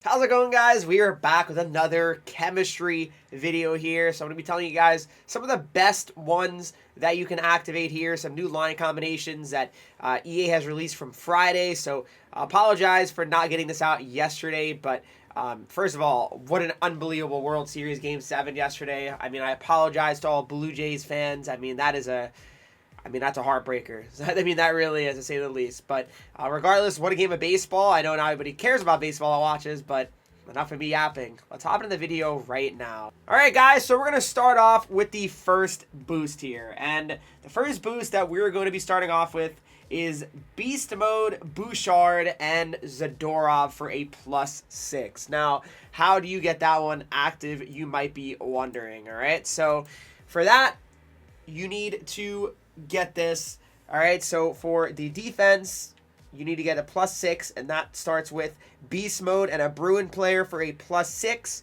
How's it going, guys? We are back with another chemistry video here. So I'm going to be telling you guys some of the best ones that you can activate here, some new line combinations that EA has released from Friday. So I apologize for not getting this out yesterday, but first of all, what an unbelievable World Series Game 7 yesterday. I mean, I apologize to all Blue Jays fans. That's a heartbreaker. That really is, to say the least. But regardless, what a game of baseball. I know not everybody cares about baseball or watches, but enough of me yapping. Let's hop into the video right now. All right, guys, so we're going to start off with the first boost here. And the first boost that we're going to be starting off with is Beast Mode, Bouchard, and Zadorov for a +6. Now, how do you get that one active, you might be wondering, all right? So for that, you need to get this. All right, so for the defense, you need to get a +6, and that starts with Beast Mode and a Bruin player for a +6,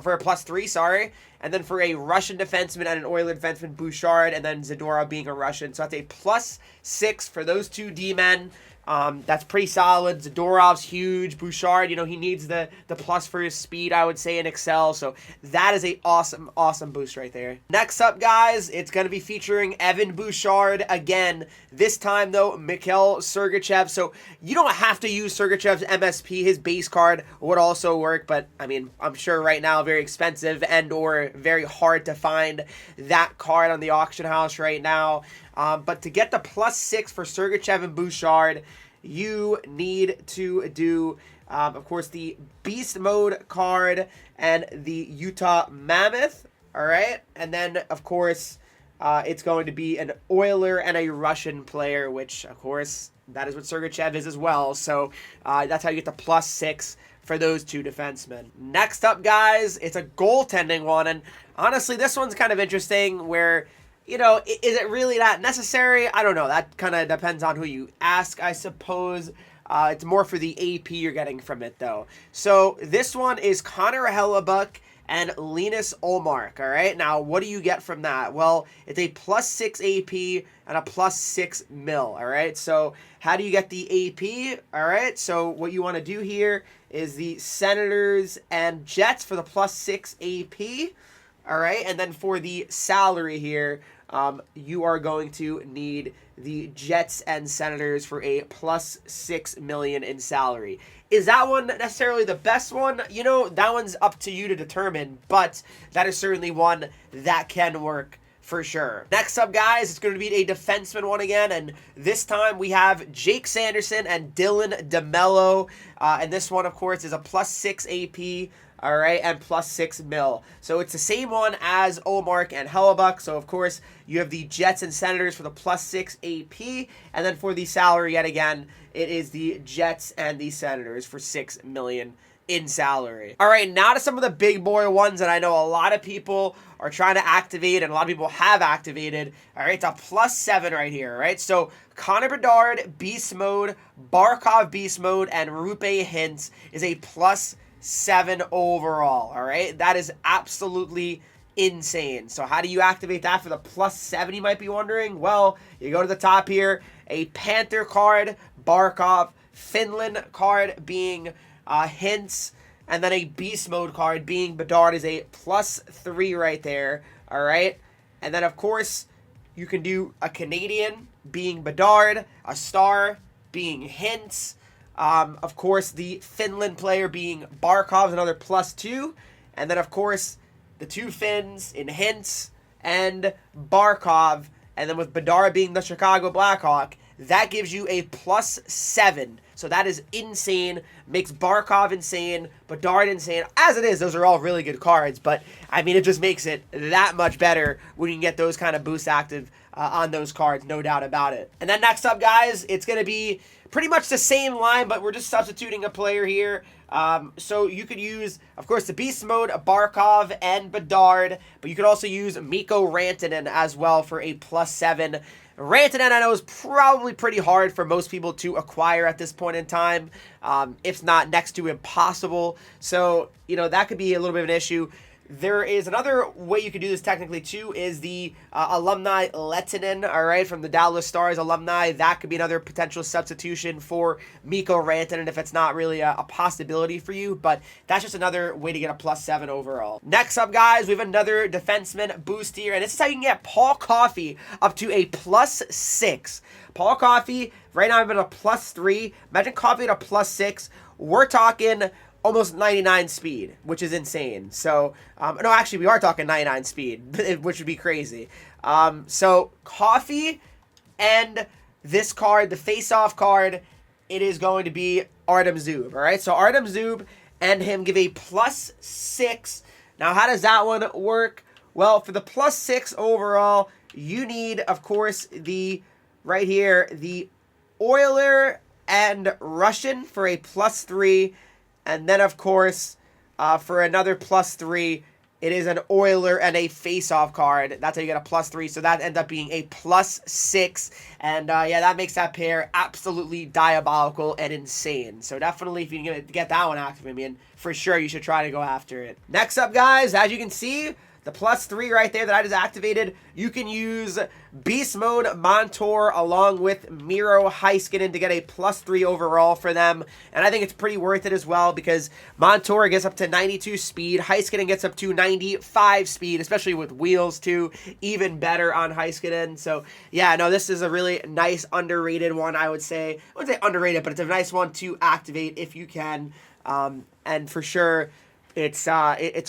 for a +3, sorry. And then for a Russian defenseman and an Oiler defenseman, Bouchard, and then Zadorov being a Russian. So that's a +6 for those two D-men. That's pretty solid. Zadorov's huge. Bouchard, he needs the plus for his speed, I would say, in Excel. So that is a awesome boost right there. Next up, guys, it's going to be featuring Evan Bouchard again. This time, though, Mikhail Sergachev. So you don't have to use Sergachev's MSP. His base card would also work. But, I'm sure right now very expensive and or very hard to find that card on the auction house right now. But to get the +6 for Sergachev and Bouchard, you need to do, of course, the Beast Mode card and the Utah Mammoth, all right? And then, of course, it's going to be an Oiler and a Russian player, which, of course, that is what Sergachev is as well. So that's how you get the +6 for those two defensemen. Next up, guys, it's a goaltending one. And honestly, this one's kind of interesting where, is it really that necessary? I don't know. That kind of depends on who you ask, I suppose. It's more for the AP you're getting from it, though. So this one is Connor Hellebuck and Linus Ullmark, all right? Now, what do you get from that? Well, it's a +6 AP and a +6 mil, all right? So how do you get the AP, all right? So what you want to do here is the Senators and Jets for the +6 AP, all right? And then for the salary here, you are going to need the Jets and Senators for a +6 million in salary. Is that one necessarily the best one? That one's up to you to determine, but that is certainly one that can work for sure. Next up, guys, it's going to be a defenseman one again, and this time we have Jake Sanderson and Dylan DeMelo, and this one, of course, is a +6 AP, all right, and +6 mil. So it's the same one as Ullmark and Hellebuck. So, of course, you have the Jets and Senators for the +6 AP. And then for the salary, yet again, it is the Jets and the Senators for $6 million in salary. All right, now to some of the big boy ones that I know a lot of people are trying to activate and a lot of people have activated. All right, it's a +7 right here, all right? So Connor Bedard, Beast Mode, Barkov, Beast Mode, and Rupe Hintz is a +7 overall, all right? That is absolutely insane. So how do you activate that for the +7, you might be wondering? Well, you go to the top here, a Panther card, Barkov, Finland card being Hintz, and then a Beast Mode card being Bedard is a +3 right there, all right? And then, of course, you can do a Canadian being Bedard, a star being Hintz, of course, the Finland player being Barkov, another +2. And then, of course, the two Finns in Hintz and Barkov. And then with Bedard being the Chicago Blackhawk, that gives you a +7. So that is insane. Makes Barkov insane, Bedard insane. As it is, those are all really good cards. But, it just makes it that much better when you can get those kind of boosts active on those cards, no doubt about it. And then next up, guys, it's going to be pretty much the same line, but we're just substituting a player here. So you could use, of course, the Beast Mode, Barkov, and Bedard, but you could also use Mikko Rantanen as well for a +7. Rantanen, I know, is probably pretty hard for most people to acquire at this point in time, if not next to impossible. So, that could be a little bit of an issue. There is another way you could do this technically too, is the alumni Lehtinen, all right, from the Dallas Stars alumni. That could be another potential substitution for Mikko Rantanen if it's not really a possibility for you, but that's just another way to get a +7 overall. Next up, guys, we have another defenseman boost here, and this is how you can get Paul Coffey up to a +6. Paul Coffey, right now I'm at a +3. Imagine Coffey at a +6. We're talking almost 99 speed, which is insane. So, no, actually, we are talking 99 speed, which would be crazy. So, Coffey and this card, the face-off card, it is going to be Artem Zub, all right? So, Artem Zub and him give a +6. Now, how does that one work? Well, for the +6 overall, you need, of course, right here, the Oiler and Russian for a +3. And then, of course, for another +3, it is an Oiler and a face-off card. That's how you get a +3. So that ends up being a +6. And, yeah, that makes that pair absolutely diabolical and insane. So definitely, if you can get that one active, I mean, for sure, you should try to go after it. Next up, guys, as you can see, the +3 right there that I just activated, you can use Beast Mode Montour along with Miro Heiskanen to get a +3 overall for them. And I think it's pretty worth it as well because Montour gets up to 92 speed. Heiskanen gets up to 95 speed, especially with wheels too. Even better on Heiskanen. So, yeah, no, this is a really nice underrated one, I would say. I wouldn't say underrated, but it's a nice one to activate if you can. And for sure, it's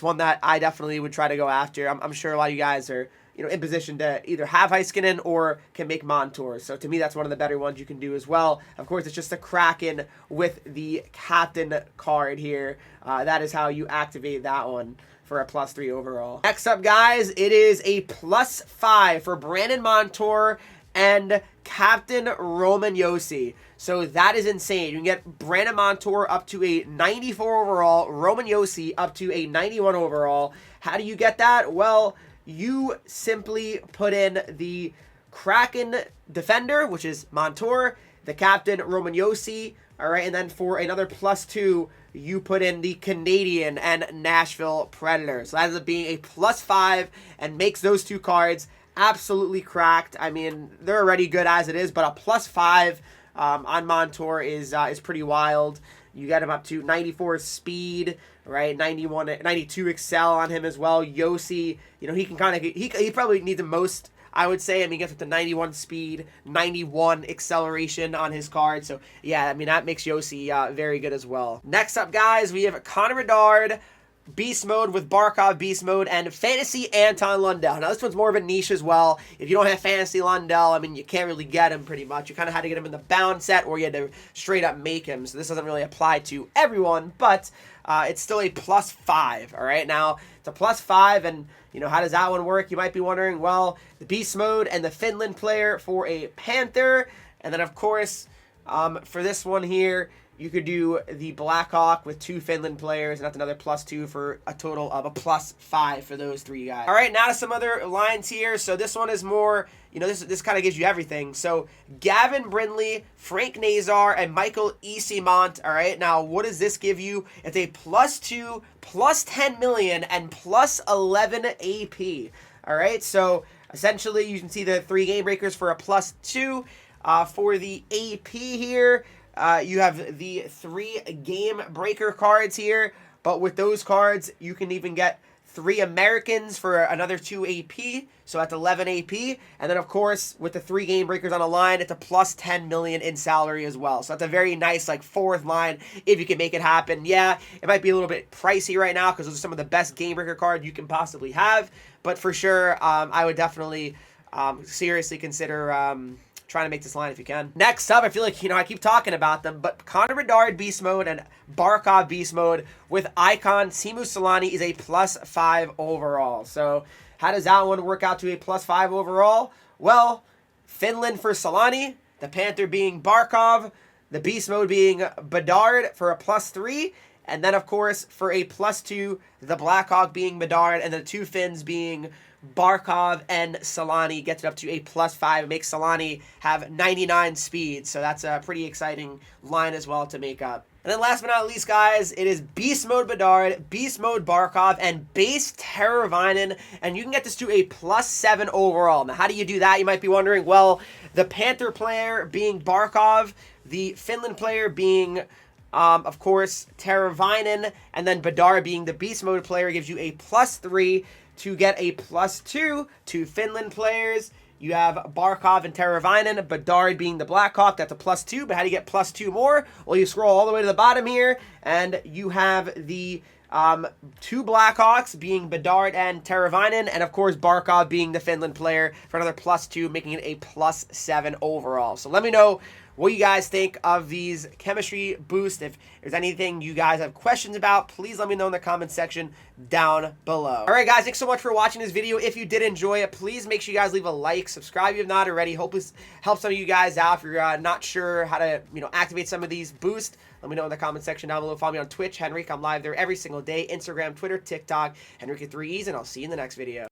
one that I definitely would try to go after. I'm sure a lot of you guys are, in position to either have Heiskanen or can make Montour. So to me, that's one of the better ones you can do as well. Of course, it's just a Kraken with the captain card here. That is how you activate that one for a +3 overall. Next up, guys, it is a +5 for Brandon Montour and Captain Roman Josi. So that is insane. You can get Brandon Montour up to a 94 overall, Roman Josi up to a 91 overall. How do you get that? Well, you simply put in the Kraken defender, which is Montour, the captain, Roman Josi, all right, and then for another +2, you put in the Canadian and Nashville Predators. So that ends up being a +5 and makes those two cards absolutely cracked. I mean, they're already good as it is, but a +5 on Montour is pretty wild. You get him up to 94 speed, right? 92 excel on him as well. Josi, he can kind of he probably needs the most, I would say. I mean, he gets up to 91 speed, 91 acceleration on his card. So yeah, I mean that makes Josi very good as well. Next up, guys, we have Connor Bedard, Beast Mode with Barkov Beast Mode, and Fantasy Anton Lundell. Now, this one's more of a niche as well. If you don't have Fantasy Lundell, I mean, you can't really get him pretty much. You kind of had to get him in the bound set, or you had to straight up make him. So this doesn't really apply to everyone, but it's still a +5, all right? Now, it's a +5, and, how does that one work? You might be wondering, well, the Beast Mode and the Finland player for a Panther, and then, of course, for this one here, you could do the Blackhawk with 2 Finland players, and that's another +2 for a total of a +5 for those 3 guys. All right, now to some other lines here. So this one is more, this kind of gives you everything. So Gavin Brindley, Frank Nazar, and Michael Easimont. All right, now what does this give you? It's a +2, +10 million, and +11 AP. All right, so essentially you can see the 3 game breakers for a +2. For the AP here, you have the 3 game breaker cards here, but with those cards, you can even get 3 Americans for another 2 AP, so that's 11 AP, and then of course, with the 3 game breakers on a line, it's a +10 million in salary as well, so that's a very nice, 4th line, if you can make it happen. Yeah, it might be a little bit pricey right now, because those are some of the best game breaker cards you can possibly have, but for sure, I would definitely seriously consider trying to make this line if you can. Next up, I feel like, I keep talking about them, but Connor Bedard Beast Mode and Barkov Beast Mode with Icon Teemu Selanne is a +5 overall. So how does that one work out to a +5 overall? Well, Finland for Selanne, the Panther being Barkov, the Beast Mode being Bedard for a +3, and then, of course, for a +2, the Blackhawk being Bedard, and the 2 Finns being Barkov and Selanne. Gets it up to a +5. It makes Selanne have 99 speed, so that's a pretty exciting line as well to make up. And then last but not least, guys, it is Beast Mode Bedard, Beast Mode Barkov, and Base Teravainen, and you can get this to a +7 overall. Now, how do you do that? You might be wondering. Well, the Panther player being Barkov, the Finland player being, of course, Teravainen, and then Bedard being the Beast Mode player gives you a +3 to get a +2 to Finland players. You have Barkov and Teravainen, Bedard being the Blackhawk, that's a +2, but how do you get +2 more? Well, you scroll all the way to the bottom here, and you have the two Blackhawks being Bedard and Teravainen, and of course Barkov being the Finland player for another +2, making it a +7 overall. So let me know what you guys think of these chemistry boosts. If there's anything you guys have questions about, please let me know in the comment section down below. All right, guys, thanks so much for watching this video. If you did enjoy it, please make sure you guys leave a like, subscribe if you have not already. Hope this helps some of you guys out. If you're not sure how to, activate some of these boosts, let me know in the comment section down below. Follow me on Twitch, Henreek. I'm live there every single day. Instagram, Twitter, TikTok, Henreek with 3 E's, and I'll see you in the next video.